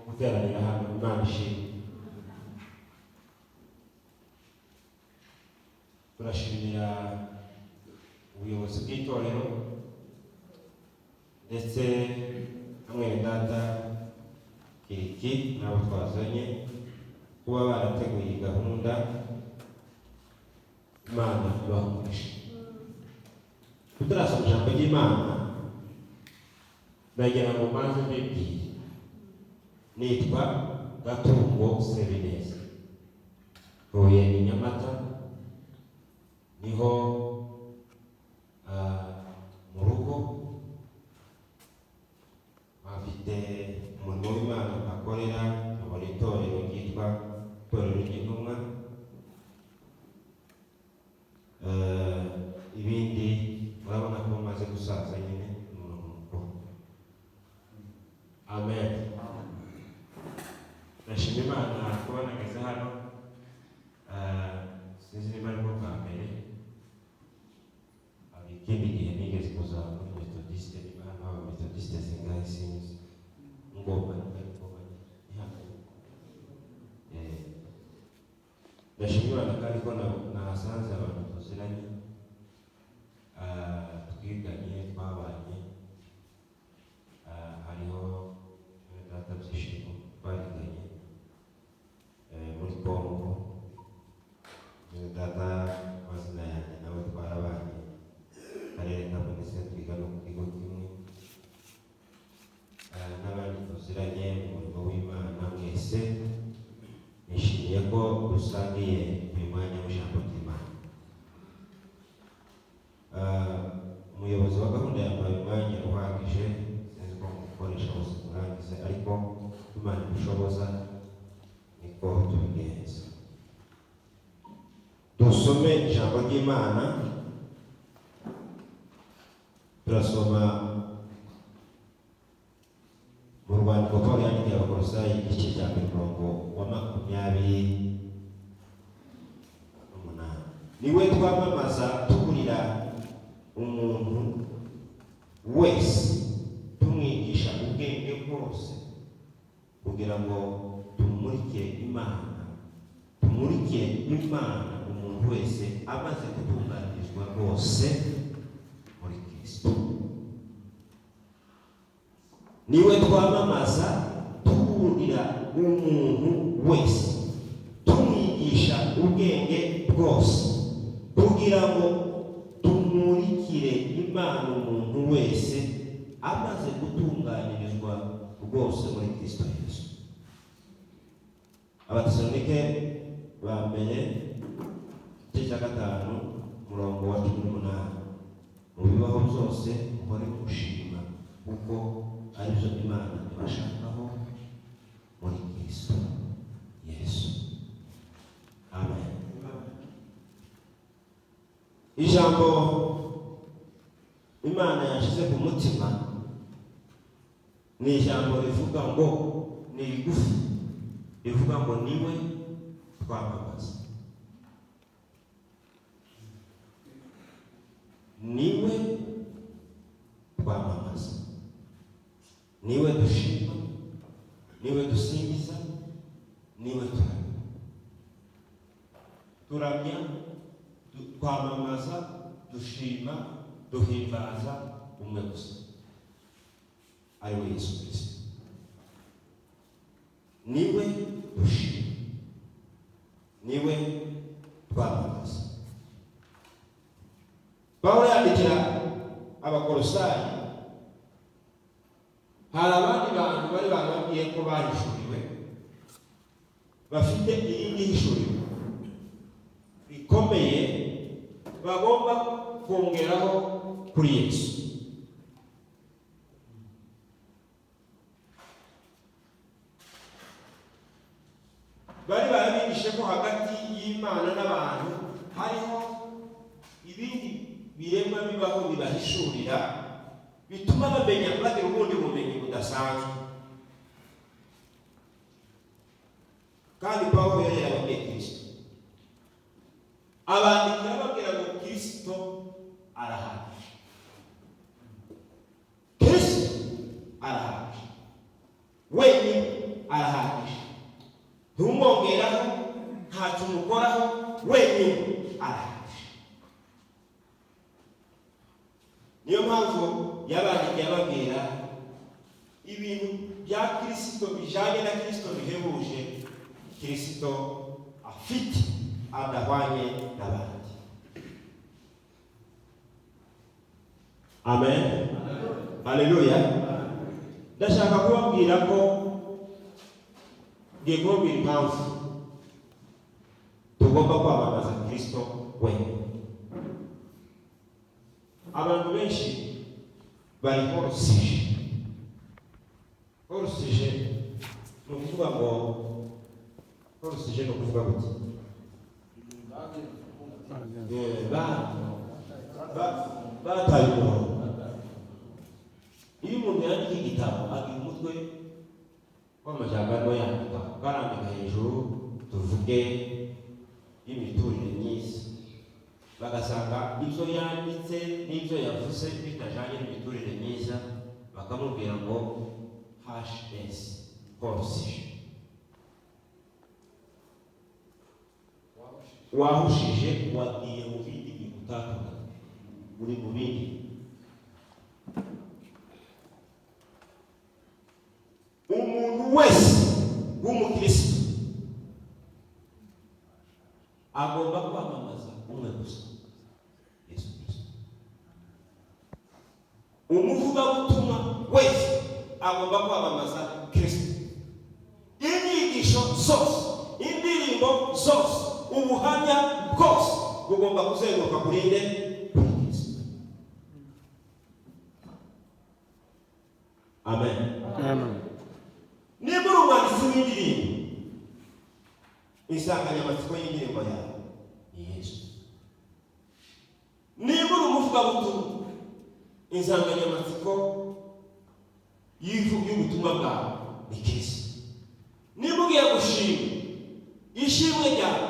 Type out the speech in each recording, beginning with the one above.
guteranira hano. Imana ishimwe. Turashimira ubuyobozi bw'itorero ndetse hamwe na data Kiriki n'abo twazanye kuba barateguye iyi gahunda. Imana ibahumurije. Tutarasoma ijambo ry'Imana, ndagira ngo maze mbibwire. Nitwa Gatungo Sebineza, ntuye i Nyamata, niho mu rugo. Afite umurimo w'Imana akorera muri itorero ryitwa Itorero ry'Intumwa. Ibindi urabona ko maze gusaza nyine umuntu. Amen. Ndashima Imana kuba nageze hano. Sinzi niba ari bwo bwa mbere. Ikindi gihe nigeze kuza muri Methodiste, niba hano aba Methodiste singahe sinzi. Ngoma ndashima Imana kandi ko nahasanze abantu tuziranye, twiganye, twabanye. Hariho data Byishimo twariganye muri Kongo, data amazina yanjye nawe twarabanye karere ka Munisi, twiga no ku kigo kimwe. N'abandi tuziranye mu murimo w'Imana mwese, nishimiye ko dusangiye uyu mwanya w'ijambo ry'Imana. Umuyobozi wa gahunda yambaye umwanya uhagije, sinzi ko mukoresha bose murangize, ariko Imana ibishoboza niko tubigenza. Dusome ijambo ry'Imana. Turasoma mu rwandiko Pawulo yandikiye Abakolosayi igice cya 28. Niwe twamamaza tuburira umuntu wese, tumwigisha ubwenge bwose, kugira ngo tumurikire Imana umuntu wese amaze gutunganirizwa rwose muri Kristo. Niwe twamamaza tuburira umuntu wese, tumwigisha ubwenge bwose, kugira ngo tumurikire Imana umuntu wese amaze gutunganirizwa rwose muri Kristo Yesu. Abatesalonike ba mbere igice cya 5 umurongo wa 18. Mu bibaho byose muhore gushima, kuko aribyo Imana ibashakaho muri Kristo Yesu. Amen. Ijambo Imana yashyize ku mutima ni ijambo rivuga ngo, ni rigufi, rivuga ngo niwe twamamaza. Niwe twamamaza, niwe dushima, niwe dusingiza, niwe turamya, twamamaza, dushima, duhimbaza umwe gusa, ari we Yesu Kristo. Niwe dushima, niwe twamamaza. Pawulo yandikira Abakolosayi, hari abandi bantu bari barababwiye ko bahishuriwe, bafite irindi hishuriro rikomeye bagomba kongeraho kuri Yesu. Bari barabigishe ko hagati y'Imana n'abantu hariho ibindi biremwa bibaho bibahishurira, bituma bamenya bagira ubundi bumenyi budasanzwe. Kandi Pawulo yari yarababwiye Kristo, abandikira babwira ngo Kristo arahagije, Kristo arahagije, wenyine arahagije. Ntumwongeraho, ntacyo umukoraho, wenyine arahagije. Niyo mpamvu yabandikiye ababwira ibintu bya Kristo bijanye na Kristo bihebuje Kristo afite adahwanye n'abandi. Amen. Haleluya. Ndashaka kubabwira ko kubwira impamvu tugomba kwamamaza Kristo wenyine. Abantu benshi bari korosije ni ukuvuga ngo korosije ni ukuvuga gute? Bataye umurongo. Iyo umuntu yandika igitabo agira umutwe w'amajambo yandika, ukarandika hejuru tuvuge y'imiturire myiza, bagasanga ibyo yanditse n'ibyo yavuze bitajanye n'imiturire myiza, bakamubwira ngo HS korosije. Wahushije, wagiye mu bindi bintu utakaga, uri mu bindi. Umuntu wese w'umukristo agomba kwamamaza umwe gusa, Yesu Kristo. Umuvugabutumwa wese agomba kwamamaza Kristo. Inyigisho zose, indirimbo zose, ubuhamya bwose bugomba kuzenguruka kuri nde? Kristo. Amen. Amen. Niba uri umwanditsi w'indirimbo, insanganyamatsiko y'indirimbo yawe ni Yesu. Niba uri umuvugabutumwa, insanganyamatsiko y'ubutumwa bwawe ni Kristo. Niba ugiye gushima, ishimwe ryawe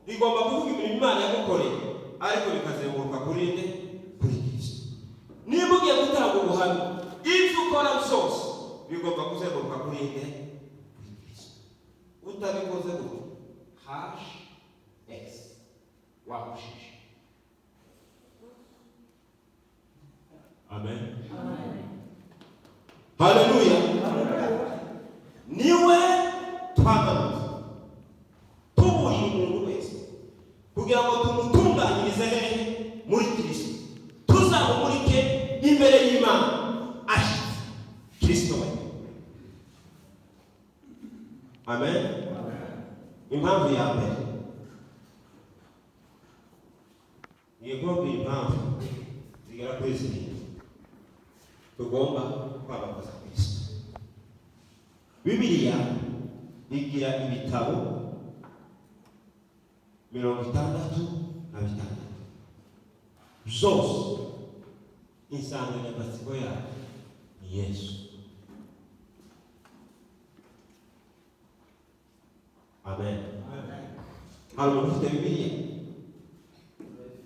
rigomba kuvuga ibintu Imana yagukoreye, ariko bikazenguruka kuri nde? Kuri Kristo. Niba ugiye gutanga ubuhamya, ibyo ukora byose bigomba kuzenguruka kuri nde? Kuri Kristo. Utabikoze gutyo, HS wahushije. Amen. Haleluya. Niwe twamamaza, tuburira umuntu wese kugira ngo tumutunganyirize hehe? Muri Kristo. Tuzamumurike imbere y'Imana ashitse Kristo we. Amen. Impamvu ya mbere, kubabwira impamvu zigera kuri zirindwi tugomba kwamamaza Kristo. Bibiliya igira ibitabo 66 byose insanganyamatsiko yayo ni Yesu. Amen. Hari umuntu ufite Bibiliya?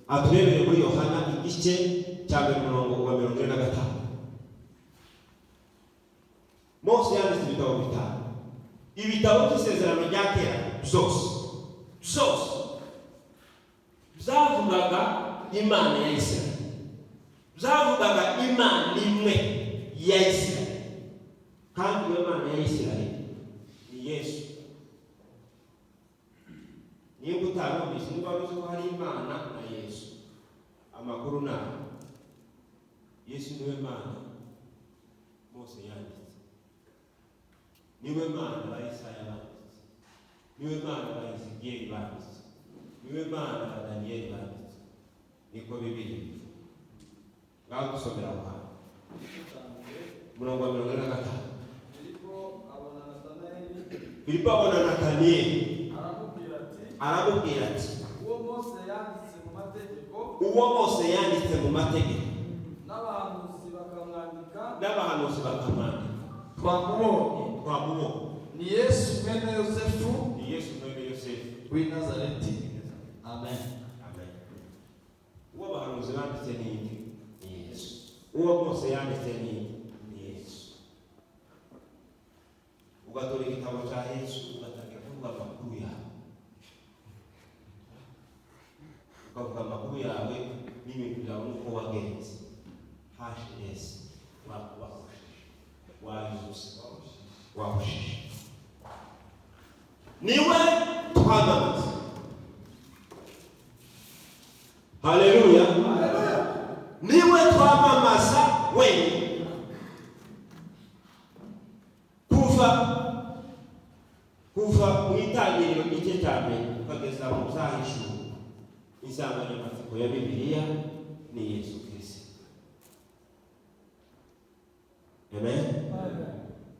Aturebere muri Yohana igice cya 45. Mose yanditse ibitabo bitanu. Ibitabo by'isezerano rya kera byose byavugaga Imana ya Isirayeli, byavugaga Imana imwe ya Isirayeli, kandi iyo Imana ya Isirayeli ni Yesu. Niba utarumvise, niba uzi ko hari Imana na Yesu, amakuru nayo Yesu niwe Mana Mose yanditse, niwe Mana ba Isaya banditse, niwe Mana ba Ezekiel banditse, niwe Mana ba Daniel banditse. Niko Bibiliya ngaho gusomera aho hantu. Murongo wa 45. Filipo abona Nataniyeli aramubwira ati uwo Mose yanditse mu mategeko n'abahanuzi bakamwandika, twamubonye ni Yesu mwene Yosefu w'i Nazareti. Amen. Uwo abahanuzi banditse ni Yesu, uwo Mose yanditse ni Yesu. Ugatora igitabo cya Yesu ugatangira kuvuga amakuru yawe, ukavuga amakuru yawe n'ibintu byawe nuko wagenze. HS wahushije niwe twamamaza. Haleluya, niwe twamamaza wenyine. kuva mu itangiriro igice cya mbere ukageza mu Zahishura, insanganyamatsiko ya Bibiliya ni Yesu Kristo. Amen.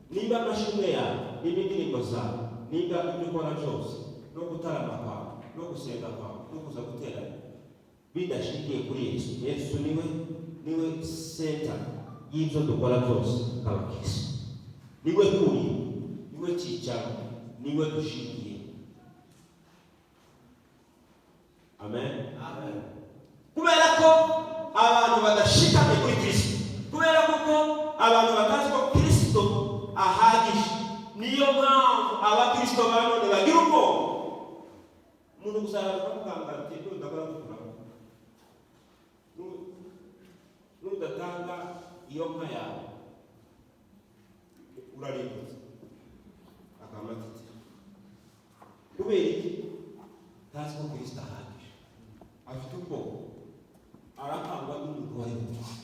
Nimba amashimwe yawe, nimba indirimbo zawe, nimba ibyo ukora byose, no gutarama kwawe, no gusenga kwawe, no kuza guterana bidashingiye kuri Yesu. Yesu niwe center y'ibyo dukora byose nk'abakristo. Niwe kuri, niwe cyicaro, niwe dushingiye. Amen. Amen. Kubera ko abantu badashikamye kuri Kristo, kubera ko abantu batazi ko Kristo ahagije, niyo mpamvu abakristo banone bagira ubwoba. Umuntu gusanga mukanga ati ndakora gukora, nudatanga iyo nka yawe urarimbutse akamatiti. Kubera iki? Tazi ko Kristo ahagije, afite ubwoba, arakangwa n'umuntu wari wese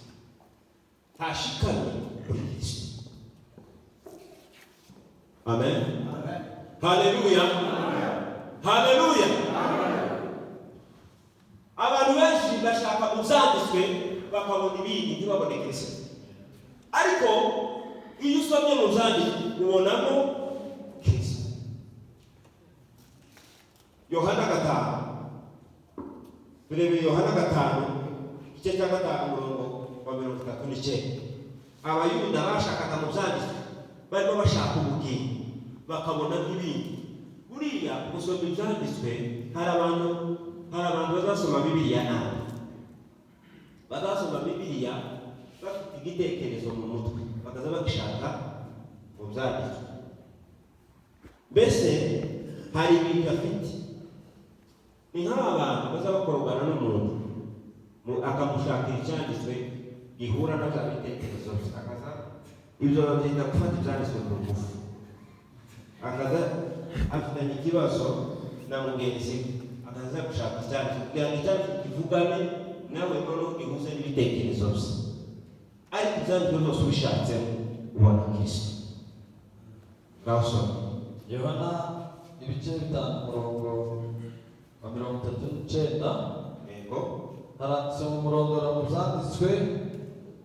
tashikamye kuri Kristo. Amen. Amen. Haleluya. Amen. Haleluya. Amen. Abantu benshi bashaka uzanditswe bakabona ibindi ntibabone Kristo, ariko iyo usomye mu zanditswe ubonamo Kristo. Yohana 5, turebe Yohana 5 igice cya 5 umurongo wa 39. Abayuda bashakaga mu zanditswe, barimo bashaka ubugingo bakabona n'ibindi. Buriya gusoma ibyanditswe, hari abantu bazasoma Bibiliya nabi, bazasoma Bibiliya bafite igitekerezo mu mutwe, bakaza bagishaka mu byanditswe. Mbese hari ibintu afite, ni nk'aba bantu baza bakorogana n'umuntu akamushakira icyanditswe gihura na bya bitekerezo, akaza ibyo babyita gufata ibyanditswe ku ngufu, akaza afitanye ikibazo na mugenzi, akaza gushaka icyanditswe kugira ngo icyanditswe kivugane nawe noneho gihuze n'ibitekerezo bye. Ariko ibyanditswe byose ubishatse ubona Kristo. Ngaho Yohana ibice 5 umurongo wa 39. Yego. Haranditse mu murondora mu byanditswe,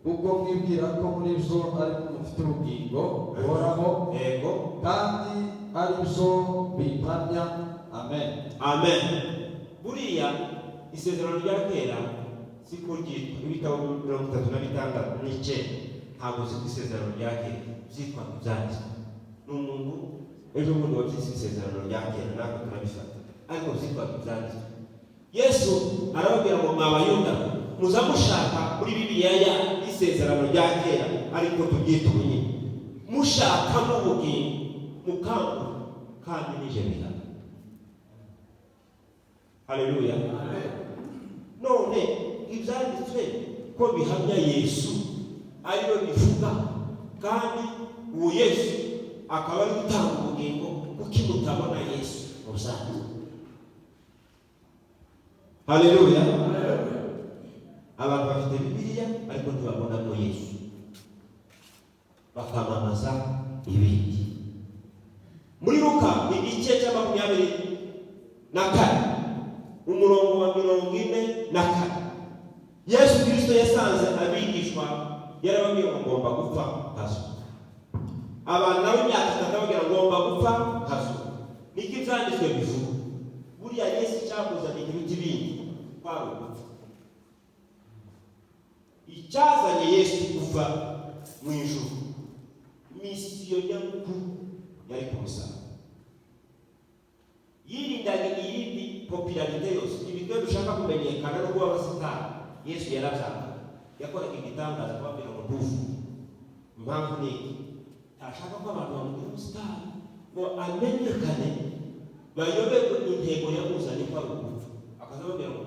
ubwo mwibwira ko muri byo ariko mufite ubugingo buhoraho, yego, kandi ari byo bihamya. Amen. Amen. Buriya isezerano rya kera siko ryitwa ibitabo 36 ntabwo zitwa isezerano rya kera, byitwa ibyanditswe. N'umuntu ejo bundi wabyise isezerano rya kera, ntabwo turabifata, ariko byitwa ibyanditswe. Yesu arababwira ngo mwabayuda muza mushaka muri Bibiliya ya isezerano rya kera, ariko tubyita ubunyine, mushaka n'ubugingo mukangu kandi nije bihamya. Haleluya. Amen. None ibyanditswe ko bihamya Yesu ariwe bivuga, kandi uwo Yesu akaba ari gutanga ubugingo, kuko mutabona Yesu musanzwe. Haleluya. Abantu bafite Bibiliya ariko ntibabonamo Yesu, bakamamaza ibindi. Muri Luka igice cya 24 umurongo wa 44, Yesu Kristo yasanze abigishwa yarababwiye ngo ngomba gupfa nkazuka. Abantu nabo imyaka 3 bagira ngomba gupfa nkazuka. Niki byanditswe bivuga? Buriya Yesu cyakuzanye ibintu by'ibindi kwari gupfa. Icyazanye Yesu kuva mu ijuru, misiyo nyamukuru yari kumusaba. Yirindaga iyindi popularite yose, ibyo dushaka kumenyekana no kuba abasitari. Yesu yarabyaga, yakoraga igitangaza kubabwira ngo ntufu. Impamvu ni ntashaka ko abantu bamubwira umusitari, ngo amenyekane, bayoberwe intego yamuzanye ko ari ugupfa. Akazababwira ngo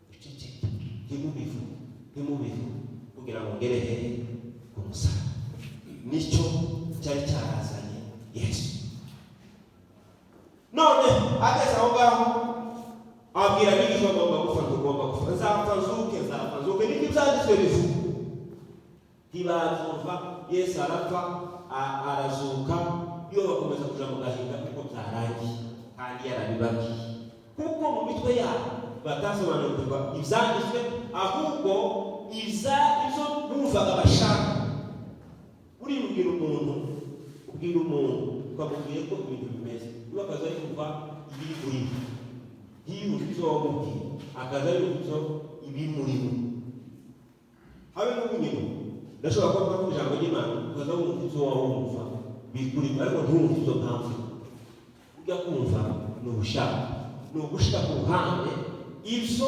uceceke, ntimubivu kugira ngo ngere hehe ku musaraba. Nicyo cyari cyarazanye Yesu. None ageze aho ngaho abwira abigishwa ugomba gupfa, nzapfa nzuke, nibyo byanditswe bivuga. Ntibazumva. Yesu arapfa arazuka, iyo bakomeza kuja mu gahinda kuko byarangiye kandi yarabibabwiye, kuko mu mitwe yabo batasobanukirwa ibyanditswe, ahubwo ibyo bumvaga bashaka. Ubwira umuntu ukamubwira ko ibintu bimeze, iyo akaza ari kuva ibiri kuri we, yiyumva ibyo wamubwiye, akaza ari ibyo ibiri muri we. Habe n'ubunyine ndashobora kuba mvuga ijambo ry'Imana, ukaza wumva ibyo wumva biri kuri we, ariko ntiwumve ibyo mpamvu. Ujya kumva ni ubushaka, ni ugushira ku ruhande ibyo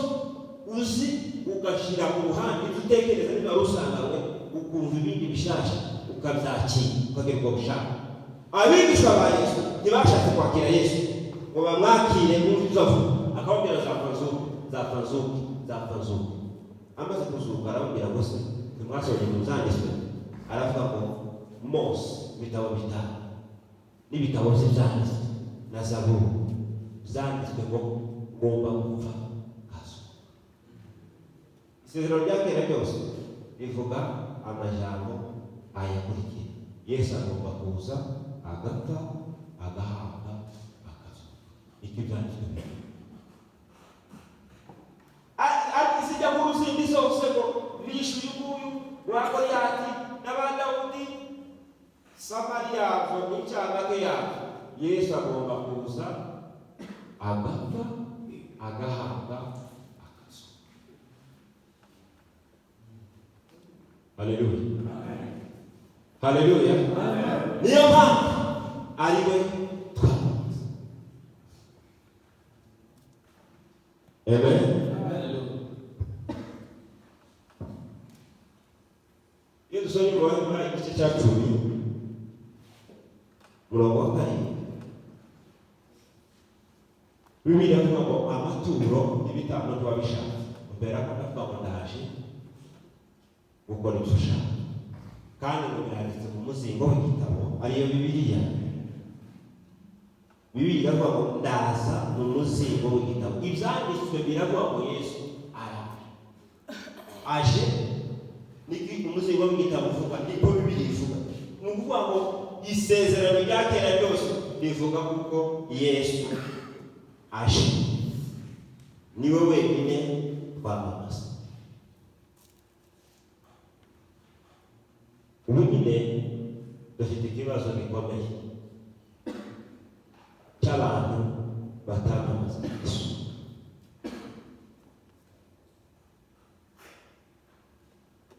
uzi, ugashyira ku ruhande ibyo utekereza niba rusanganywe, ukumva ibindi bishasha ukabyakira, ukagira ubwo bushaka. Abigishwa ba Yesu ntibashatse kwakira Yesu ngo bamwakire bumve ibyo avuga. Akababwira zapfa nzuke. Amaze kuzuka arababwira ngo se ntimwasomye mu byanditswe? Aravuga ngo Mose ibitabo bitanu n'ibitabo bye byanditswe na Zaburi byanditswe ngo ngomba gupfa kazuka. Isezerano rya kera ryose rivuga amajambo ayakurikira: Yesu agomba kuza, agapfa, agahamba, akazuka. Iki byanditswe. Sijya mu ruzindi zose ngo bishe uyu nguyu wa Goliyati n'aba Dawudi, Samariya n'icyagake yabo. Yesu agomba kuza, agapfa, agahamba, akazuka. Haleluya. Haleluya. Niyo mpamvu ari we twamamaza. Amen. Iyo dusomye mu Yohana igice cya 10 murongo wa 7, Bibiliya ivuga ngo amaturo n'ibitambo ntibabishaka, mbere akavuga ngo ndaje gukora ibyo ushaka. Kandi ngo biranditse mu muzingo w'igitabo, ariyo Bibiliya. Bibiliya ivuga ngo ndaza mu muzingo w'igitabo. Ibyanditswe biravuga ngo Yesu aje. Niki umuzingo w'igitabo uvuga, niko Bibiliya ivuga. Ni ukuvuga ngo isezerano rya kera ryose rivuga kuko Yesu aje. Niwe wenyine twamamaza. Ubu nyine dufite ikibazo gikomeye cy'abantu batamamaza Yesu.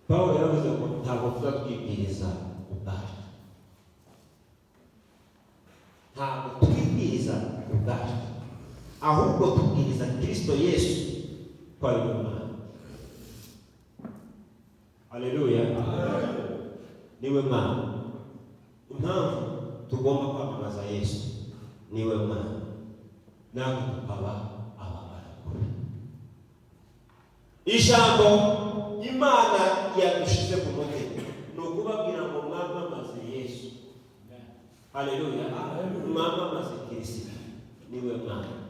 Pawulo yaravuze ngo ntabwo tuza twibwiriza ubwacu, ahubwo tubwiriza Kristo Yesu ko ari Imana. Haleluya. Niwe Mana. Impamvu tugomba kwamamaza Yesu niwe Mana, natwe tukaba abagaragu. Ijambo Imana yadushize ku mutima ni ukubabwira ngo mwamamaze Yesu. Haleluya. Mwamamaze Kristo niwe Mana,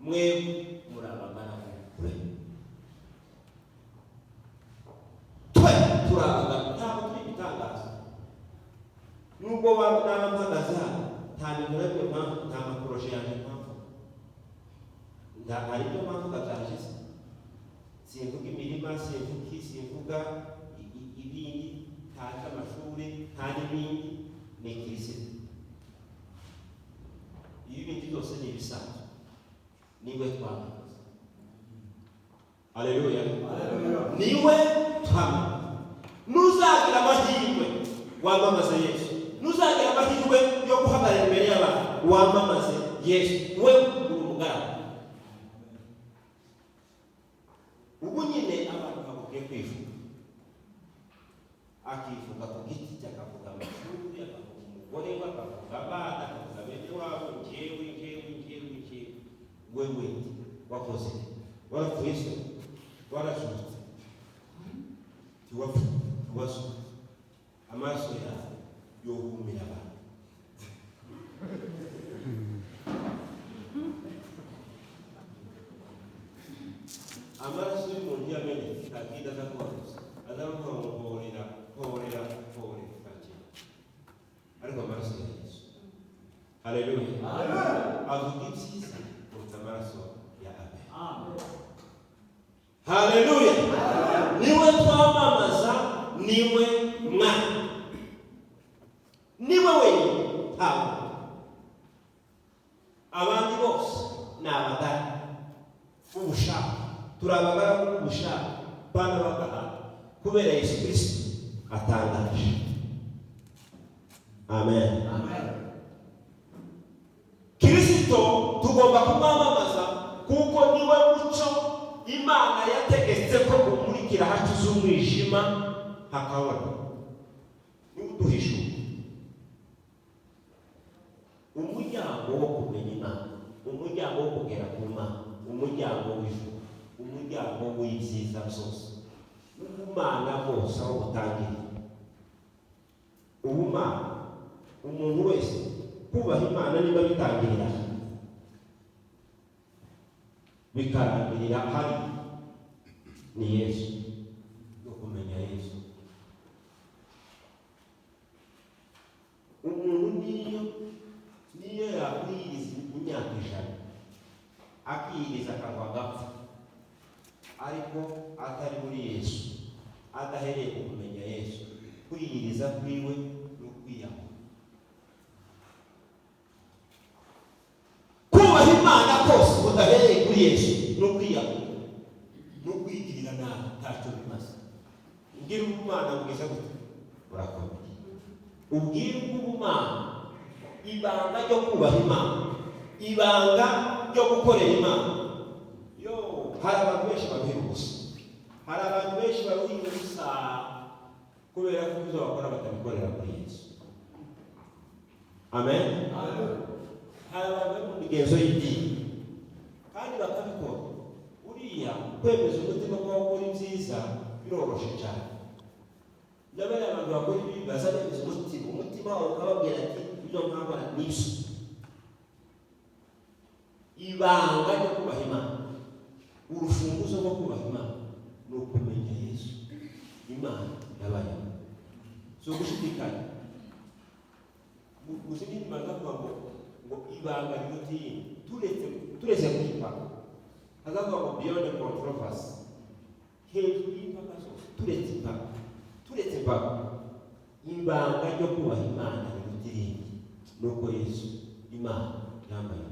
mwebwe muri abagaragu be. Twe turabagaragu, ntabwo turi ibitangaza. Nubwo bampagaza nta bintu nabyo mpamvu, nta makoroshe yanjye mpamvu, hari ibyo mpamvu gabyajise. Simvuga imirima, simvuga ibindi, nta cy'amashuri, nta n'ibindi, ni Kristo. Iyo ibindi byose ni ibisanzwe, niwe twamamaza. Haleluya. Niwe twamamaza. Nuzagira amahirwe wamamaze Yesu, nuzagira amahirwe yo guhagarara imbere y'abantu wamamaze Yesu, we uri umugaragu. Ubu nyine abantu bakwiye kwivuga, akivuga ku giti cye, akavuga amashuri, akavuga umugore we, akavuga abana, wewe wakoze warapfuye se warashutse tiwapfu amaraso yawe yohumira abantu amaraso y'umuntu yamenye akida azakubaza azamuhorera kakira ariko amaraso ya Yesu haleluya avuga ibyiza kuruta amaraso ya Abeli. Haleluya, niwe twamamaza, niwe mwana, niwe wenyine ntawe. Abandi bose ni abagaragu b'ubushake, turi abagaragu b'ubushake bana b'agahanga kubera Yesu Kristo atangaje. Amen. Kristo tugomba kumwamamaza kuko niwe muco Imana yategetse ko umurikira hacuze umwijima hakabona. Niwe uduhisha umuryango wo kumenya Imana, umuryango wo kugera ku Mana, umuryango w'ijuru, umuryango w'ibyiza byose, ubumana bwose aho butangira. Ubumana umuntu wese kubaha Imana niba bitangirira bikarangirira hari ni Yesu, no kumenya Yesu. Umuntu niyo yakwiriza imyaka 100 akiyiriza akava agapfa ariko atari muri Yesu, adahereye ku kumenya Yesu, kwiyiriza kwiwe no kwiyaho. Kubaha Imana kose udahereye kuri Yesu no kwiyaho no kwigirira nabi ntacyo bimaze. Ubwira ubumana bwiza gute burakomeye. Ubwira ubumana, ibanga ryo kubaha Imana, ibanga ryo gukorera Imana. Hari abantu benshi babiha ubusa, hari abantu benshi babiha ubusa kubera ko ibyo bakora batabikorera kuri Yesu. Amen. Hari abantu bari mu migenzo y'idini kandi bakabikora. Uriya kwemeza umutima ko wakora ibyiza biroroshe cyane. Nyamara abantu bakora ibibi bazabemeza umutima wawe ukababwira ati ibyo nkabona n'ibyo. Ibanga ryo kubaha Imana, urufunguzo rwo kubaha Imana ni ukumenya Yesu. Imana yabayeho so gushidikanya gushidikanya kuvuga ngo ibanga ry'idini turetse kwipaka azavuga ngo beyond controversy, hejuru y'impaka zose, turetse impaka, ibanga ryo kubaha Imana ry'idini nuko Yesu Imana yambaye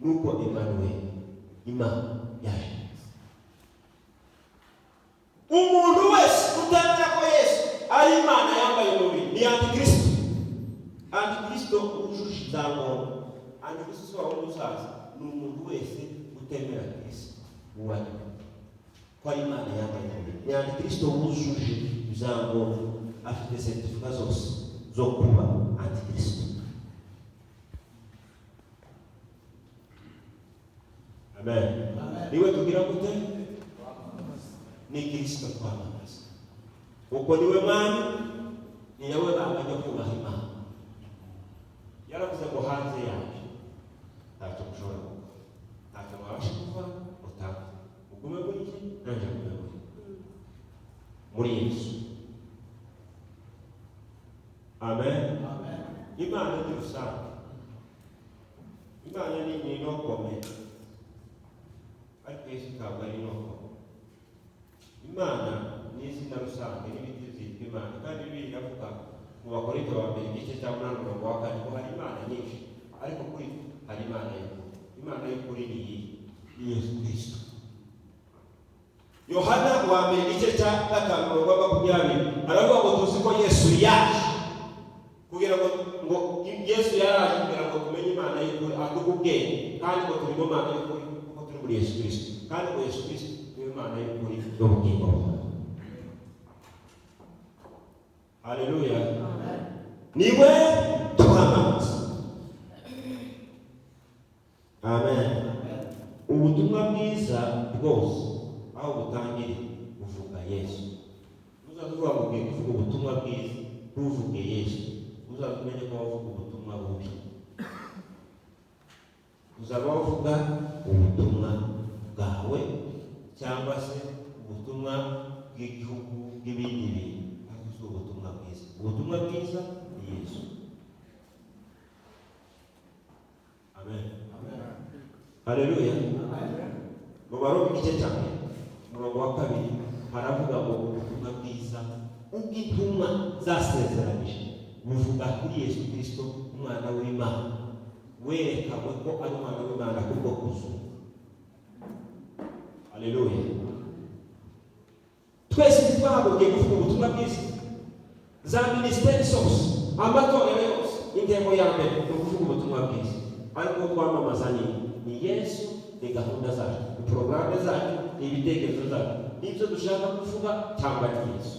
nuko Emmanuel Imana yaje. Umuntu wese utamenya ko Yesu ari Imana yambaye umubiri ni Antikristo. Antikristo ujuje ibyangombwa. Antikristo wawe n'usaza ni umuntu wese utemera Kristo uwari ko ari Imana yambaye umubiri. Ni Antikristo wujuje ibyangombwa, afite certificat zose zo kuba Antikristo. Amen. Niwe tugira gute? Ni Kristo twamamaza. Uko niwe mwami, ni nawe banga ryo kubaha Imana. Yaravuze ngo hanze yawe ntacyo mushobora gukora, ntacyo mwabasha gukora utapfa. Ugume muri iki nanjye ngume muri Yesu. Amen. Imana ni rusange. Imana ni inokome, ariko Yesu ntabwo ari inokome. Imana ni izina rusange n'ibiti byitwa Imana, kandi Bibiliya iravuga mu Bakorinto ba mbere igice cya 8:4 ko hari Imana nyinshi, ariko kuri hari Imana y'ukuri. Imana y'ukuri ni iyi, ni Yesu Kristo. Yohana wa mbere igice cya 5:20 aravuga ngo tuzi ko Yesu yaje kugira ngo Yesu yaraje kugira ngo tumenye Imana y'ukuri, aduhe ubwenge, kandi ngo turimo Imana y'ukuri kuko turi muri Yesu Kristo, kandi ngo Yesu Kristo niwe Imana y'ukuri n'ubugingo. Haleluya. Niwe twamamaza. utangire uvuga Yesu. Uzavuga ngo ugiye kuvuga ubutumwa bwiza uvuge Yesu. Uzakumenye ko wavuga ubutumwa bubi. Uzaba uvuga ubutumwa bwawe cyangwa se ubutumwa bw'igihugu bw'ibindi bintu, ariko ubutumwa bwiza. Ubutumwa bwiza ni Yesu. Amen. Haleluya. Mu Baroma igice cya mbere umurongo wa 2 haravuga ngo ubutumwa bwiza ubw'intumwa zasezeranije buvuga kuri Yesu Kristo umwana w'Imana, werekanywe ko ari umwana w'Imana kubwo kuzuka. Haleluya. Twese twahagurukiye kuvuga ubutumwa bwiza. Za ministeri zose, amatorero yose, intego ya mbere ni ukuvuga ubutumwa bwiza. Ariko twamamaza ni Yesu, ni gahunda zacu, ni porogaramu zacu, ni ibitekerezo zacu, n'ibyo dushaka kuvuga cyangwa ni Yesu.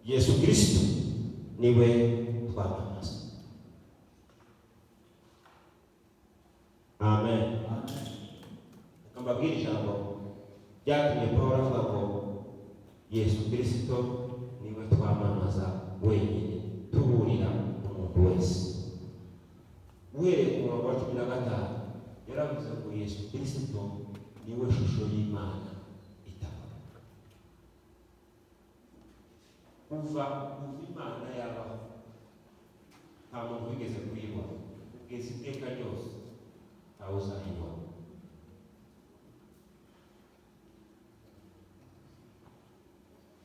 Yesu Kristo niwe twamamaza. Amen. Mbabwira ijambo ryatumye Pawulo avuga ngo Yesu Kristo niwe twamamaza wenyine, tuburira umuntu wese. Uhereye ku murongo wa 15 yaravuze ngo Yesu Kristo niwe shusho y'Imana itabona. Kuva Imana yabaho nta muntu wigeze kuyibona, kugeza iteka ryose ntawe uzayibona.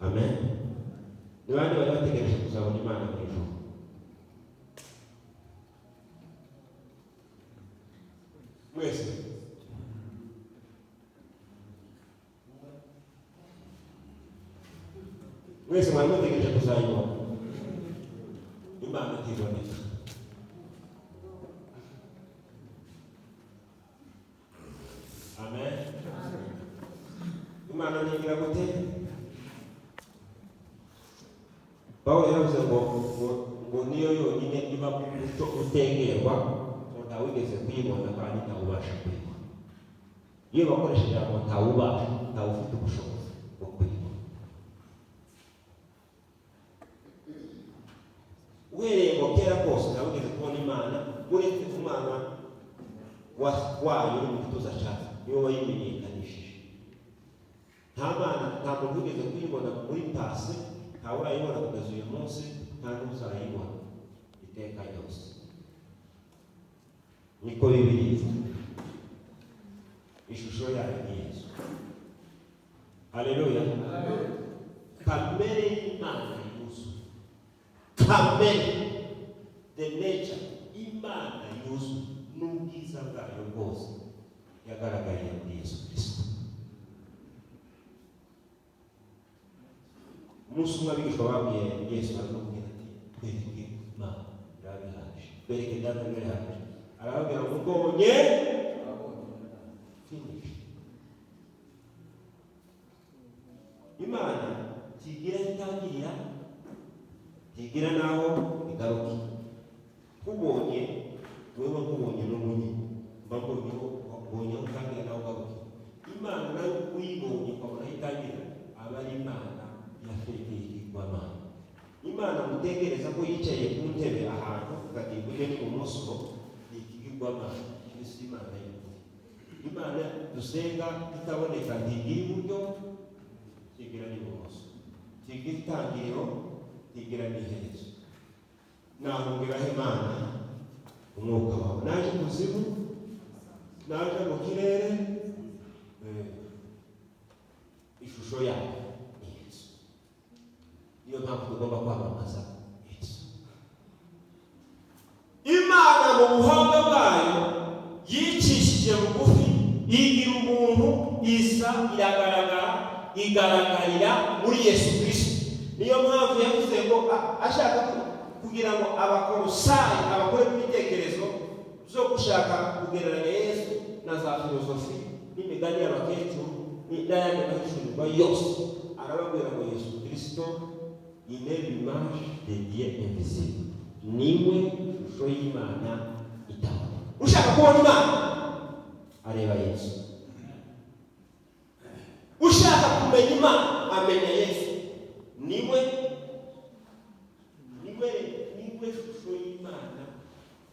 Amen. Ni bande bari bategereje kuzabona Imana mu ijuru? Mwese mwari mutegereje kuzayibona Imana itiboneka. Amen. Imana nigira gute? Pawulo yaravuze ngo niyo yonyine iba utengerwa, ngo ntawigeze kuyibona kandi ntawubasha kuyibona. Iyo bakoresheje ijambo ntawubasha, ntawufite ubushobozi bwo kuyibona. Uhereye ngo kera kose ntawigeze kubona Imana, uretse umwana wayo uri mu gituza cyayo niwe wayimenyekanishije. Nta muntu wigeze kuyibona muri pasi, ntawe urayibona kugeza uyu munsi, nta n'uzayibona iteka ryose. Niko Bibiliya ivuga. Ishusho yayo ni Yesu. Haleluya. Kamere y'Imana yuzuye. Kamere, the nature, Imana yuzuye n'ubwiza bwayo bwose yagaragariye muri Yesu Kristo. Umunsi umwe abigishwa babwiye Yesu baramubwira ati twereke Imana irabihagije, twereke data irabihagije. Arababwira ngo mbonye finish. Imana tigira itangirira, tigira naho igaruka. Kubonye wewe kubonye n'umunyi mbonye utangira naho garuka. Imana nayo uyibonye ukabona itangira aba ari Imana yafekeyigwamana. Imana mutekereza ko yicaye ku ntebe ahantu ukagira iburyo n'ibumoso, ni ikigirwamana. Kristo Imana y'ukuri. Imana dusenga itaboneka ntigira iburyo, ntigira n'ibumoso, ntigira itangiriro, ntigira n'iherezo. Nahungiraho Imana umwuka wawe. Naje kuzimu, naje mu kirere, ishusho yawe ni Yesu. Niyo mpamvu tugomba kwamamaza Yesu. Imana mu buhanga bwayo yicishije bugufi, igira umuntu, isa igaragarira muri Yesu Kristo. Niyo mpamvu yavuze ngo ashaka kugira ngo abakorosayi abakore ibitekerezo zo gushaka kugereranya Yesu na za filozofi n'imigani y'abakecuru n'ayandi mahishurwa yose. Arababwira ngo Yesu Kristo il est l'image de Dieu invisible, niwe shusho y'Imana itabona. Ushaka kubona Imana areba Yesu. Ushaka kumenya Imana amenya Yesu. Niwe shusho y'Imana,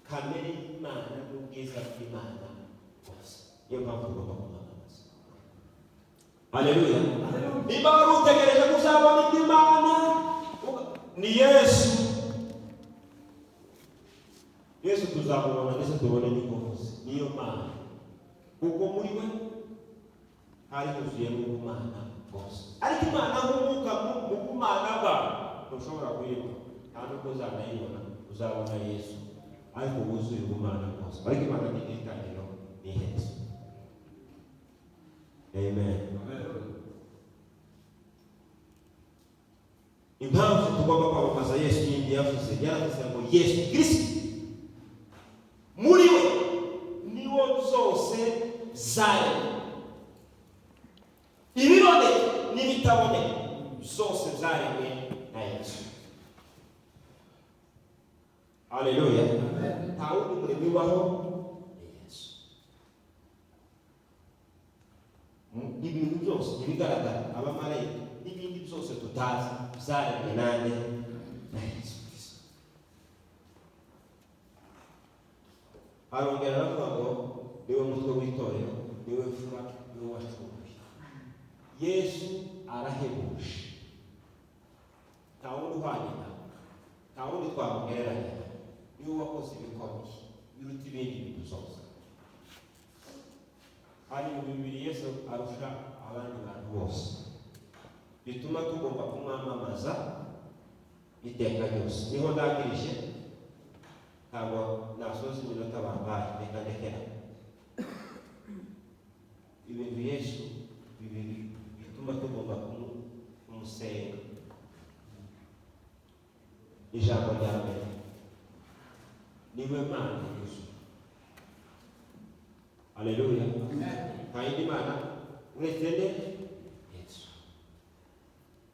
kamere y'Imana n'ubwiza bw'Imana bwose. Niyo mpamvu tugomba kumwamamaza. Haleluya. Niba wari utegereje kuzabona Imana, ni Yesu. Yesu tuzamubona ndetse tubone n'ikuvuze. Niyo Mana. Kuko muri we hari huzuyemo ubumana bwose. Ariko Imana nk'umwuka mu bumana bwawe ntushobora kuyibona. Nta nubwo uzanayibona, uzabona Yesu. Ariko wuzuye ubumana bwose. Ariko Imana ni itangiriro n'iherezo. Amen. Impamvu tugomba kwamamaza Yesu yindi yavuze, yaravuze ngo Yesu Kristo muri we niwo zose zaremwe. Ibiboneka n'ibitaboneka zose zaremwe na Yesu. Haleluya. Nta wundi muremyi waho ni Yesu. Ibintu byose ibigaragara, abamarayika n'ibindi byose tutazi zaremwe nande na Yesu Kristo. Arongera aravuga ngo niwe mutwe w'itorero, niwe mfura, niwe wacunguye. Yesu arahebuje. Nta wundi uhwanye nawe, nta wundi twamugereranya. Niwe wakoze ibikomeye biruta ibindi bintu byose. Hari mu bibiri Yesu arusha abandi bantu bose, bituma tugomba kumwamamaza iteka ryose. Niho ndangirije, ntabwo nasoza iminota bampaye, reka ndekera. Ibintu Yesu bibiri bituma tugomba kumusenga. Ijambo rya mbere, niwe Mana Yesu. Haleluya. Nta yindi Mana uretse Yesu.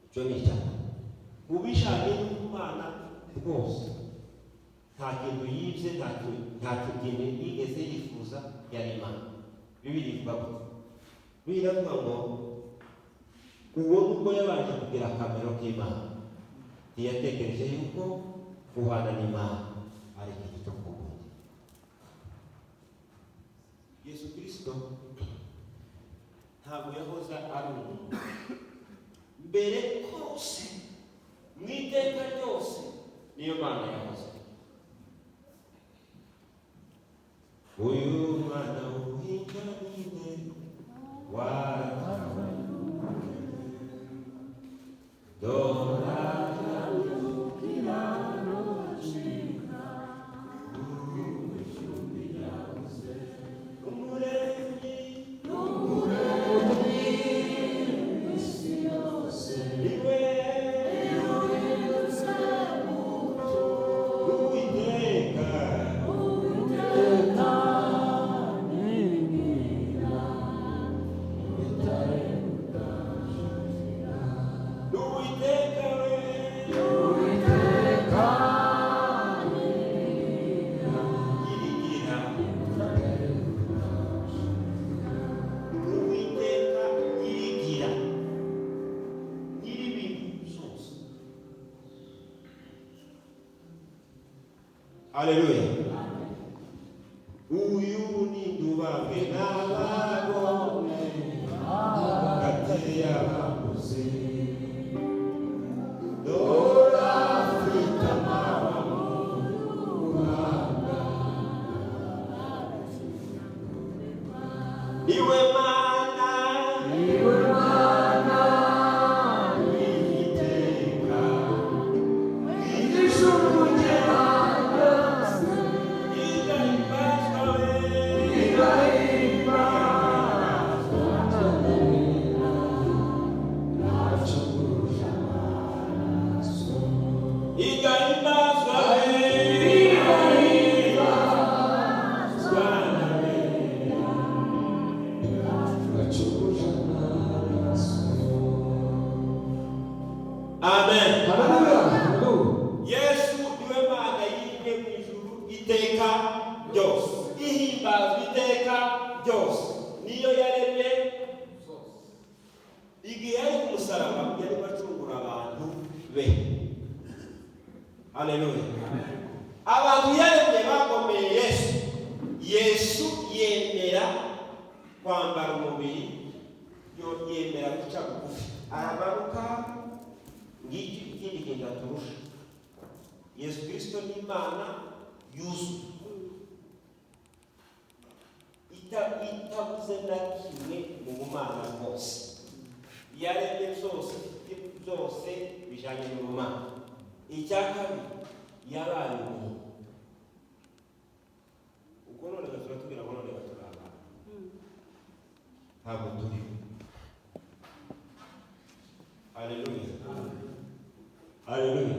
Icyo ni icyaha. Ubishanye n'Imana rwose, nta kintu yibye, nta kintu yigeze yifuza yari Imana. Bibiri ivuga gutya. Bibiri iravuga ngo uwo nubwo yabanje kugira akamero k'Imana, ntiyatekereje yuko guhana n'Imana ari ikintu cyo kubundi. Yesu Kristo ntabwo yahoze ari umuntu. Mbere kose mu iteka ryose niyo Mana yahoze. Uyu mwana w'uruhinja nyine warahawe dora yamukira rocika umujumbi yabuze umuremyi isi yose niwe yuhindutse muto Uwiteka Haleluya. Uyu ni ndubabe n'abagome gateye abaguzi dora afite amaboko y'ubuhanga niwe Mana w'iteka wigisha umugera Amen. Hallelujah. Yesu niwe Mana yimye mu ijuru iteka ryose. Ihimbazwa iteka ryose. Niyo yaremye igihe yari ku musaraba yari bacungura abantu be. Haleluya. Abantu yaremye bagomeye Yesu. Yesu yemera kwambara umubiri, yemera guca bugufi, arabaruka. Ngiki ikindi kintu aturusha. Yesu Kristo ni Imana yuzuye, itabuze na kimwe mu bumana bwose. Yaremye byose bijanye n'ubumana. Icya kabiri, yabaye umuntu. Ubwo none turatubwira ngo none baturanga ntabwo turi. Haleluya. Haleluya.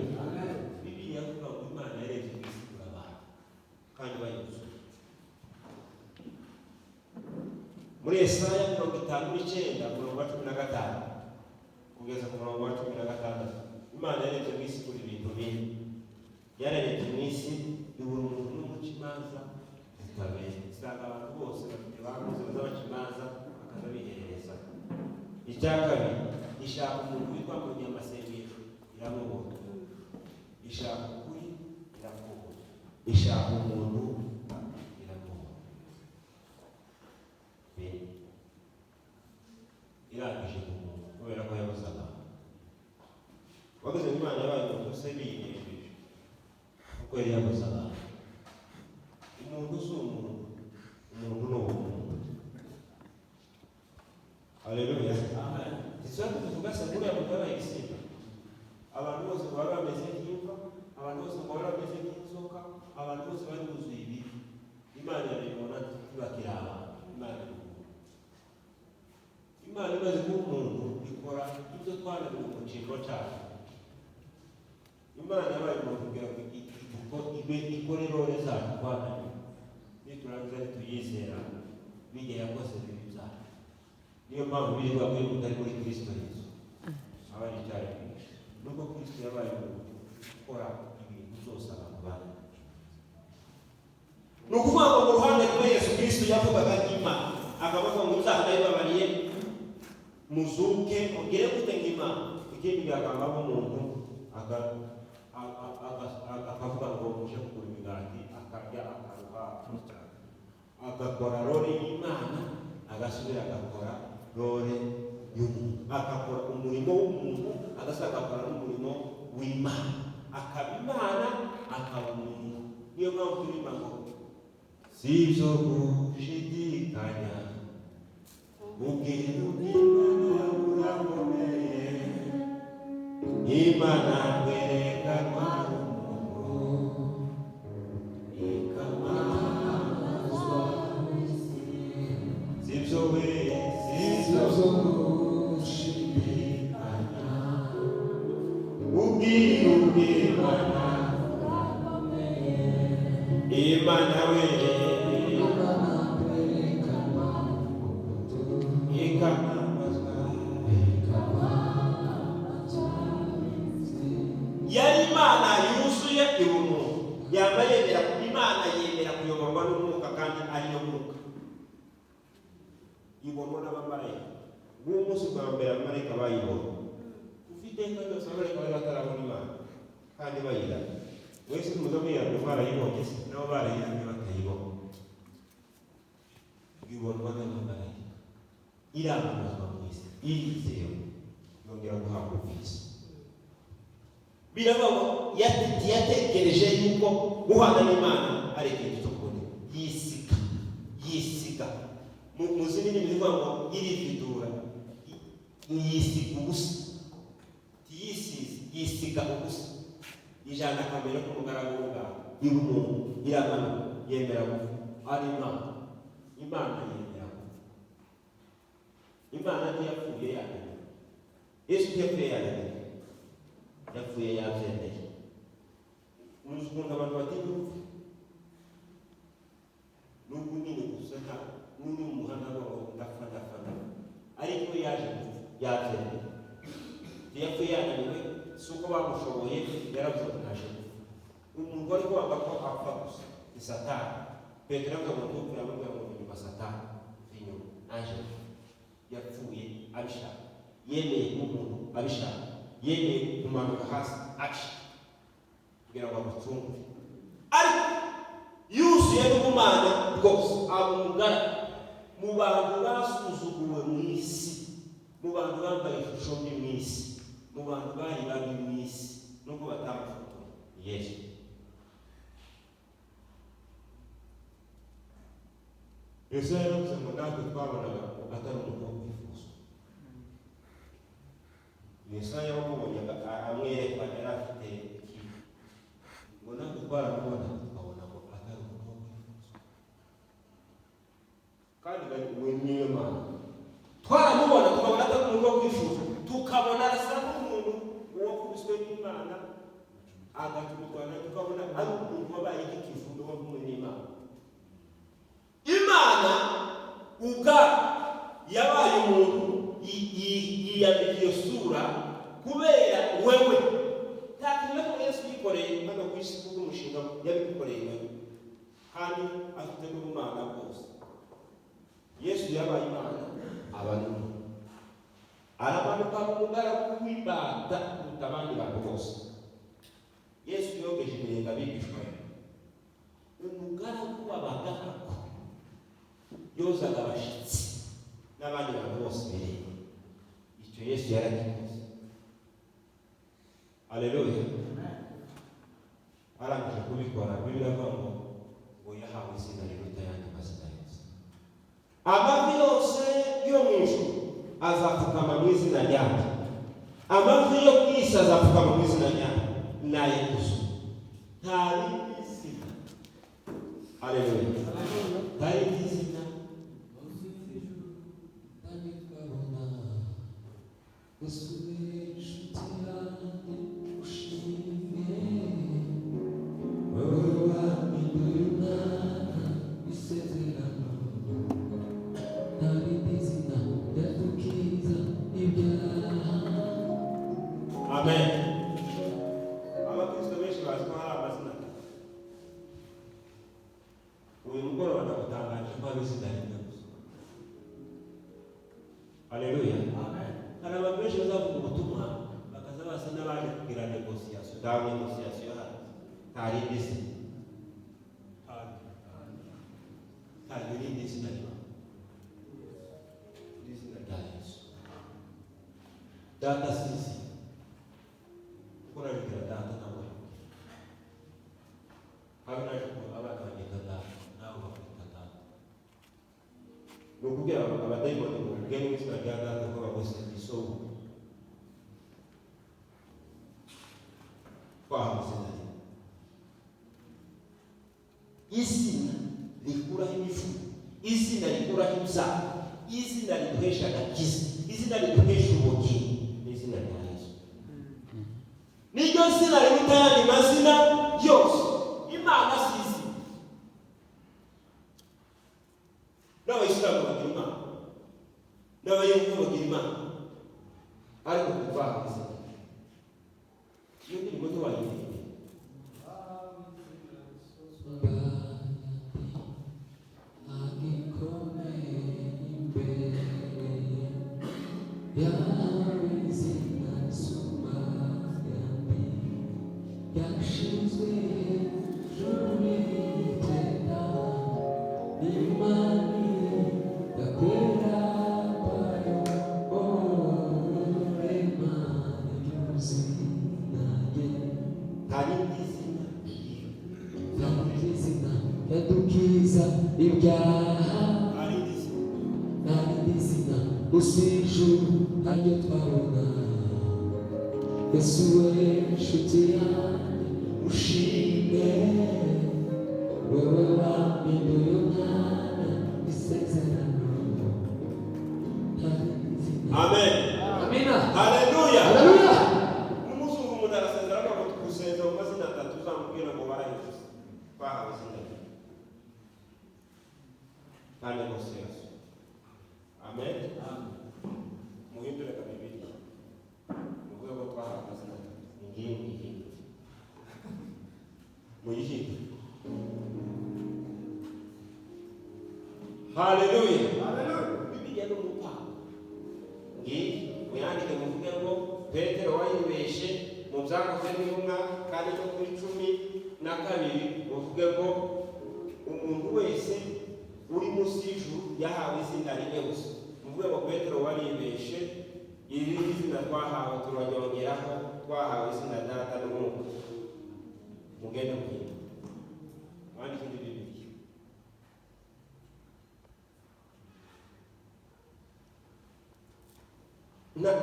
Bibiliya ivuga ngo Imana yarebye mu isi abantu kandi bayuzuye. Muri Yesaya 59:15 kugeza ku 16, Imana yarebye mu isi kuri ibintu bine. Yarebye mu isi ibura umuntu n'umucimanza zitabera. Isanga abantu bose bafite bamuze bazabacimanza bakazabihereza. Icya kabiri, ishaka umuntu witwa munyamasengesho iramubona. Ishaka ukuri iramubona. Ishaka umuntu iramubona. Irangije umuntu kubera ko yabuze abantu. Wagize Imana yabaye umuntu se biyinejeje kuko yari yabuze abantu. Umuntu si umuntu, umuntu ni umuntu. Haleluya. Amen. Isanga tuvuga se muri abo y'abayisiga. Abantu bose baba bameze nk'imva, abantu bose baba bameze nk'inzoka, abantu bose bari buzuye ibibi. Imana yarabibona ntibakira abantu. Imana imaze kuba umuntu ikora ibyo twananiwe mu cyimbo cyacu. Imana yabaye umuntu kugira ngo ikore role zacu twananiwe. Niturangiza ntituyizera bijya yakoze bibi byacu. Niyo mpamvu birirwa muri mutari muri Kristo Yesu. Abari cyari kwinshi. Nubwo Kristo yabaye umuntu ukora ibintu byose abantu bane. Ni ukuvuga ngo mu ruhande rwa Yesu Kristo yavugaga Imana. Akavuga ngo ibyaha ndabibabariye, muzuke mugire gute nk'Imana. Ikindi byagamba umuntu akavuga ngo muje kugura imigati, akarya akaruha, agakora role y'Imana, agasubira agakora role y'umuntu. Agakora umurimo w'umuntu, agakora n'umurimo w'Imana. Akaba Imana, akaba umuntu. Niyo mpamvu turimo ngo si ibyo gushidikanya, ubwiru bw'Imana burakomeye. Imana kwerekanwa n'umuntu, ikamamazwa si ibyo gushidikanya, ubwiru bw'Imana burakomeye. Imana yari Imana yuzuye umuntu. Yamba yemera ku Imana, yemera kuyoborwa n'umwuka kandi ariyo mwuka. Ibonwa n'abamarayika. Uwo munsi bwa mbere abamarayika bayibona. Ufite nka yose abamarayika bari batarabona Imana kandi bayirana. Wese muza mwiyamye mwarayibonye se nabo barayiranye bakayibona. Ibonwa n'abamarayika. Iramamazwa mu isi. Irizewe. Yongera guhabwa ubwiza. Birabaho yatekereje yuko guhana n'Imana ari ikintu cyo kubona. Yisiga. Mu zindi ndimi zivuga ngo irividura. Yisiga ubusa. Yisiga ubusa. Ijana kamere k'umugaragu w'Imana. Y'umuntu iramanuka yemera gupfa. Ari Imana. Imana yemera gupfa. Imana ntiyapfuye yananiwe. Yesu ntiyapfuye yananiwe. Yapfuye yabyemeye. Umuntu abantu batinya urupfu. Nubwo nyine gusa n'undi umuhanga ngo ndafana. Ariko yaje gupfa yabyemeye. Yapfuye yananiwe, si uko bamushoboye, yaravuze ntaje gupfa. Umuntu wari kwanga ko apfa gusa ni Satani. Petero avuga ngo ndupfu, yamubwira ngo nyuma Satani inyuma naje yapfuye abishaka. yemeye nk'umuntu abishaka, yemeye kumanuka hasi aca kugira ngo amucungure. Ariko yuzuye n'ubumana bwose aba umugara mu bantu basuzuguwe mu isi, mu bantu bambaye ishusho mbi mu isi, mu bantu bari babi mu isi, nubwo batamufotoye Yesu. Yesu yaravuze ngo natwe twabonaga atari umuntu wo kwifuzwa. Yesaya wamubonye amwerekwa yari afite ikintu ngo natwe twaramubona tukabona ngo atari umuntu wo kwifuzwa. Kandi we niyo Mana twaramubona tukabona atari umuntu wo kwifuzwa, tukabona arasa nk'umuntu wakubiswe n'Imana agaturutwana, tukabona ari umuntu wabaye igikifundo wo kumwe n'Imana. Imana ubwa yabaye umuntu yiyambika iyo sura kubera wewe. Nta kintu na kimwe Yesu yikoreye hano ku isi kubw'umushinga yabikoreye wewe, kandi afite n'ubumana bwose. Yesu yabaye Imana aba n'umuntu, aramanuka mu mugaragu w'imbata kuruta abandi bantu bose. Yesu yogeje ibirenge abigishwa be, umugaragu w'abagaragu yozaga abashitsi n'abandi bantu bose bireba. Icyo Yesu yaragikoze. Haleluya. Arangije kubikora, Bibiliya ivuga ngo yahawe izina riruta ayandi mazina yose. Amavi yose yo mu ijuru azapfukama mu izina ryanjye, amavi yo ku isi azapfukama mu izina ryanjye, n'ay'ikuzo. Nta rindi zina, haleluya, nta rindi zina Amen. Abakristo benshi bazi ko hari amazina. Uyu mugoroba ndagutangaje ko hari izina rimwe gusa. Haleluya. Amen. Hari abantu benshi bazavuga ubutumwa bakaza basa n'abaje kugira negosiyasiyo. Nta negosiyasiyo hano. Nta rindi zina. Nta rindi zina riba. Iri zina rya Yesu. Data sisi. Kuna bigira data nawe. Habona ko abana bagenda data nawe bakwita data. Nukubwira abadayimoni ngo ubwenge w'izina rya data ko bagose isomo. Kwamuze nari. Izina rikuraho imivumo, izina rikuraho ibyaha, izina riduhesha agakiza, izina riduhesha ubugingo, n'izina rya Yesu. Niryo zina riruta ayandi mazina yose. Imana si izina. N'abayisilamu bagira Imana, n'abayehova bagira Imana, ariko kuvaho izina iyo ndirimbo ntiwayiririmba. Yadukiza ibyaha, narindi zina usijuru ntaryo twabona. Yesu we nshuti yanjye ushime, wewe wampinduye umwana isezerano. Amen. Amina. Haleluya. Haleluya. Umuzungu umuntu arasezerana ngo tugusenza mu mazina atatu uzamubwira ngo barayivuze. Twahawe izina rye. Nta negosiyasiyo. Amen. Muhindure ka Bibiliya. Mu rwego twahawe amazina atatu. Ingingo. Muyihinde. Haleluya. Haleluya. Bibiliya ni umupanga. Ngiyi muyandike muzakoze n'intumwa kandi cyo kuri 12 uvuge ngo umuntu wese uri munsi y'ijuru yahawe izina rimwe gusa. Muvuge ngo Petero waribeshe, iri izina twahawe turajyongeraho, twahawe izina Data n'Umwuka. Mugende muhinde abandi kindi Bibiliya.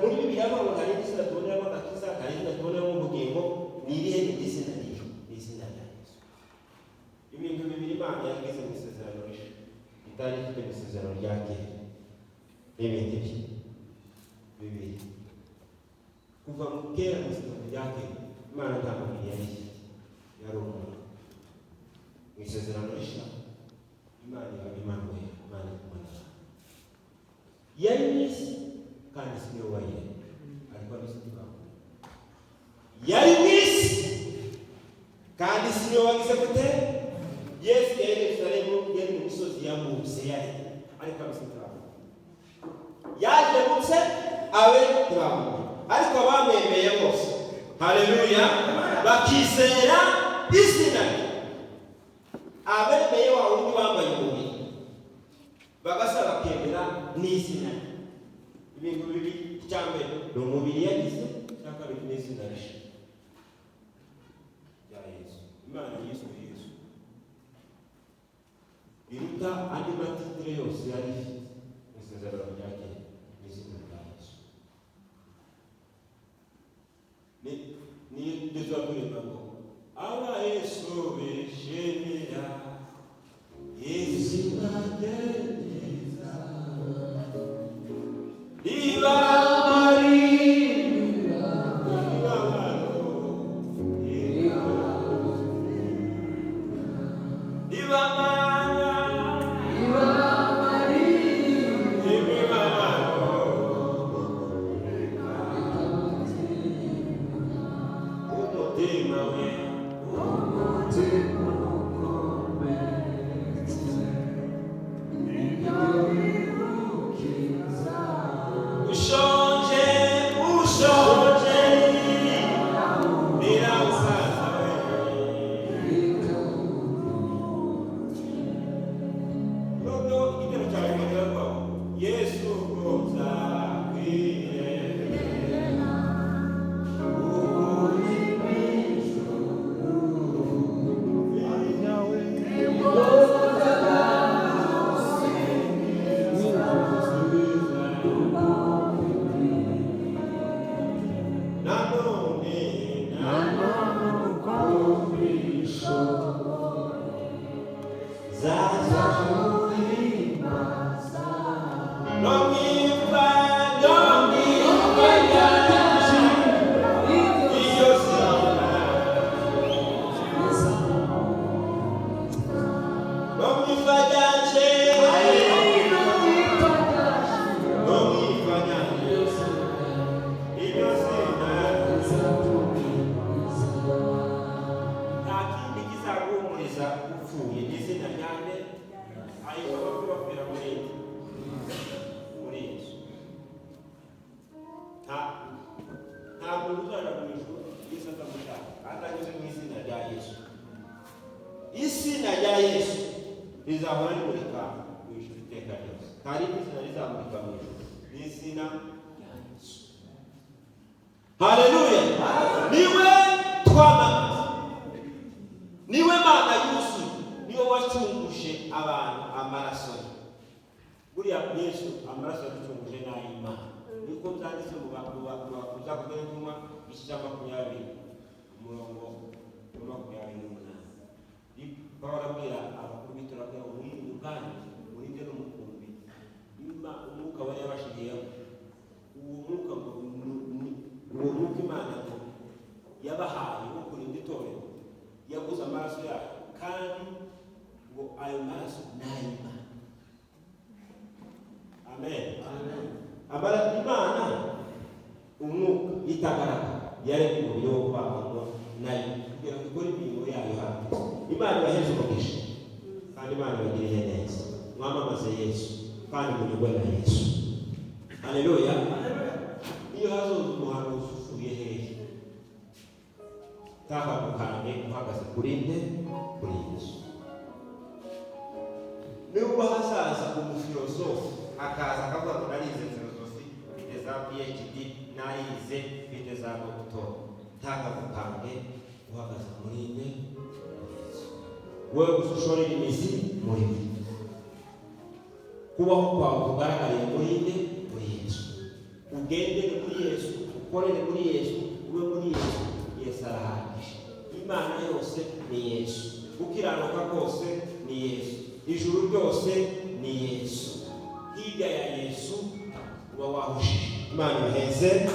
Muri Bibiliya ngo hari izina tubonera agakiza, hari izina tubonera ubugingo, ni irihe izina ryo? Ni izina rya Yesu. Ibintu bibiri Imana yagize mu isezerano rishya itari ifite mu isezerano rya kera. N'ibindi bibiri kuva mu kera mu isezerano rya kera Imana nta mubiri yari ifite, yari umuntu. Mu isezerano rishya Imana iba Immanuel, Imana ikumana. Yari mwisi kandi si niwe wayiremye, ariko abisi ntibakunda. Yari mwisi kandi si niwe wagize gute? Yesu yari Yerusalemu, yari mu misozi ya Mose yari, ariko abisi ntibakunda. Yaje gutse abe ntibakunda, ariko abamwemeye bose, haleluya, bakizera izina rye. Abemeye wa wundi wambaye umubiri bagasaba bakemera n'izina rye. Ibintu bibiri, icya mbere ni umubiri yagize, icya kabiri ni izina rishya rya Yesu. Imana yiswe Yesu iruta andi matitire yose yari ifite mu isezerano rya kera, n'izina rya Yesu. Ni tuzaburirimba ngo aba Yesu bishimira izina rye ryiza, riba izina rya Yesu rizahora rimurika mu ijuru iteka ryose. Hari izina rizamurika mu ijuru, ni izina rya Yesu. Haleluya! Niwe twamamaza, niwe Mana yuzuye, niwe wacunguje abantu amaraso ye. Buriya Yesu amaraso yacunguje n'ay'Imana. Niko byanditse mu bakuza kugeruma igice 20 umurongo 28. Pawulo abwira abakuru b'Itorero umwirinde ubwanyu, murinde n'umukumbi. Umwuka wari yabashiriyeho, uwo mwuka Imana yabahaye wo kurinda itorero, yaguze amaraso yayo, kandi ngo ayo maraso ni ay'Imana. Amen. Imana umwuka itagaragara yaremye umubiri wo kubagwa nayo kugira ngo ikore imirimo yayo hano. Imana ibaheze umugisha kandi Imana ibagirire neza. Mwamamaze Yesu kandi munyurwe na Yesu. Haleluya. Iyo hazoza umuhanuzi usuye hehe, ntakagukange uhagaze kuri nde, kuri Yesu. Nubwo hazaza umufilosofi akaza akavuga ngo narize filosofi, mfite za PhD, narize mfite za doctor, ntakagukange uhagaze muri nde, Yesu. Wewe ushorera imizi muri we, kubaho kwawe kugaragariye muri nde, muri Yesu. Ugendere muri Yesu, ukorere muri Yesu, ube muri Yesu. Yesu arahagije. Imana yose ni Yesu, gukiranuka kose ni Yesu, ijuru ryose ni Yesu. Hirya ya Yesu uba wahushije. Imana iheze.